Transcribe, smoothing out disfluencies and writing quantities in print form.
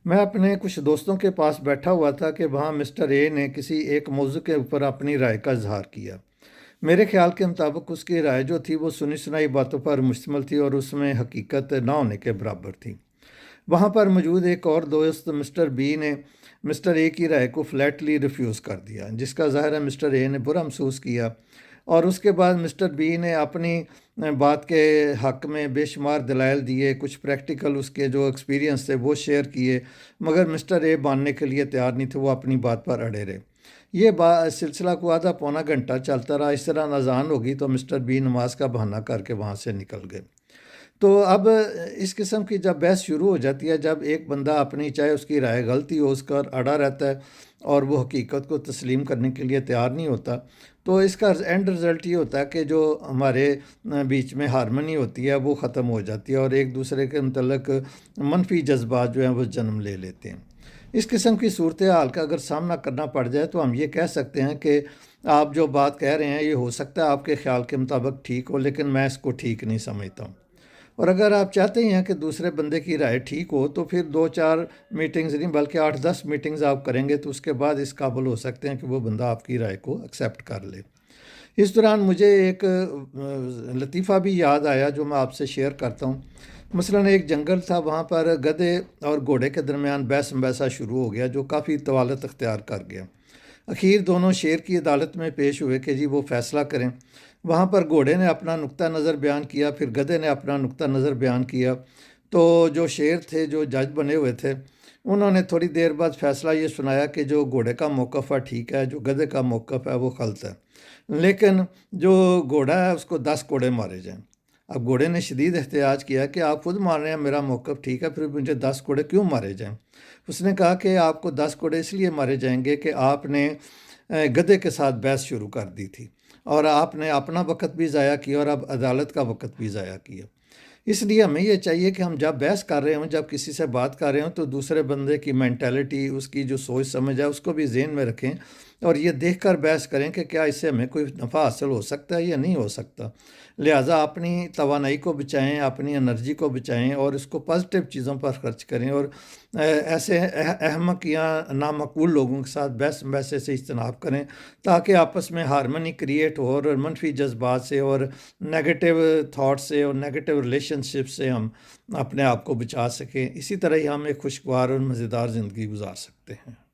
میں اپنے کچھ دوستوں کے پاس بیٹھا ہوا تھا کہ وہاں مسٹر اے نے کسی ایک موضوع کے اوپر اپنی رائے کا اظہار کیا۔ میرے خیال کے مطابق اس کی رائے جو تھی وہ سنی سنائی باتوں پر مشتمل تھی اور اس میں حقیقت نہ ہونے کے برابر تھی۔ وہاں پر موجود ایک اور دوست مسٹر بی نے مسٹر اے کی رائے کو فلیٹلی ریفیوز کر دیا، جس کا ظاہر ہے مسٹر اے نے برا محسوس کیا، اور اس کے بعد مسٹر بی نے اپنی بات کے حق میں بے شمار دلائل دیے، کچھ پریکٹیکل اس کے جو ایکسپیرینس تھے وہ شیئر کیے، مگر مسٹر اے ماننے کے لیے تیار نہیں تھے، وہ اپنی بات پر اڑے رہے۔ یہ سلسلہ کو آدھا پونا گھنٹہ چلتا رہا۔ اس طرح اذان ہوگی تو مسٹر بی نماز کا بہانہ کر کے وہاں سے نکل گئے۔ تو اب اس قسم کی جب بحث شروع ہو جاتی ہے، جب ایک بندہ اپنی چاہے اس کی رائے غلطی ہو اس کا اڑا رہتا ہے اور وہ حقیقت کو تسلیم کرنے کے لیے تیار نہیں ہوتا، تو اس کا اینڈ رزلٹ یہ ہوتا ہے کہ جو ہمارے بیچ میں ہارمنی ہوتی ہے وہ ختم ہو جاتی ہے اور ایک دوسرے کے متعلق منفی جذبات جو ہیں وہ جنم لے لیتے ہیں۔ اس قسم کی صورتحال کا اگر سامنا کرنا پڑ جائے تو ہم یہ کہہ سکتے ہیں کہ آپ جو بات کہہ رہے ہیں یہ ہو سکتا ہے آپ کے خیال کے مطابق ٹھیک ہو، لیکن میں اس کو ٹھیک نہیں سمجھتا ہوں۔ اور اگر آپ چاہتے ہیں کہ دوسرے بندے کی رائے ٹھیک ہو تو پھر 2-4 میٹنگز نہیں بلکہ 8-10 میٹنگز آپ کریں گے تو اس کے بعد اس قابل ہو سکتے ہیں کہ وہ بندہ آپ کی رائے کو ایکسیپٹ کر لے۔ اس دوران مجھے ایک لطیفہ بھی یاد آیا جو میں آپ سے شیئر کرتا ہوں۔ مثلاً ایک جنگل تھا، وہاں پر گدھے اور گھوڑے کے درمیان بحث مباحثہ شروع ہو گیا جو کافی طوالت اختیار کر گیا۔ اخیر دونوں شیر کی عدالت میں پیش ہوئے کہ جی وہ فیصلہ کریں۔ وہاں پر گھوڑے نے اپنا نقطہ نظر بیان کیا، پھر گدھے نے اپنا نقطہ نظر بیان کیا۔ تو جو شیر تھے جو جج بنے ہوئے تھے انہوں نے تھوڑی دیر بعد فیصلہ یہ سنایا کہ جو گھوڑے کا موقف ہے ٹھیک ہے، جو گدھے کا موقف ہے وہ غلط ہے، لیکن جو گھوڑا ہے اس کو 10 کوڑے مارے جائیں۔ اب گھوڑے نے شدید احتجاج کیا کہ آپ خود مان رہے ہیں میرا موقف ٹھیک ہے، پھر مجھے 10 کوڑے کیوں مارے جائیں؟ اس نے کہا کہ آپ کو 10 کوڑے اس لیے مارے جائیں گے کہ آپ نے گدھے کے ساتھ بحث شروع کر دی تھی اور آپ نے اپنا وقت بھی ضائع کیا اور اب عدالت کا وقت بھی ضائع کیا۔ اس لیے ہمیں یہ چاہیے کہ ہم جب بحث کر رہے ہوں، جب کسی سے بات کر رہے ہوں تو دوسرے بندے کی مینٹیلٹی، اس کی جو سوچ سمجھ ہے اس کو بھی ذہن میں رکھیں اور یہ دیکھ کر بحث کریں کہ کیا اس سے ہمیں کوئی نفع حاصل ہو سکتا ہے یا نہیں ہو سکتا۔ لہٰذا اپنی توانائی کو بچائیں، اپنی انرجی کو بچائیں اور اس کو پازیٹیو چیزوں پر خرچ کریں، اور ایسے احمق یا نامعقول لوگوں کے ساتھ بحث مباحثے سے اجتناب کریں تاکہ آپس میں ہارمنی کریٹ ہو اور منفی جذبات سے اور نیگیٹو تھاٹ سے اور نیگیٹو ریلیشن شپ سے ہم اپنے آپ کو بچا سکیں۔ اسی طرح ہی ہم ایک خوشگوار اور مزیدار زندگی گزار سکتے ہیں۔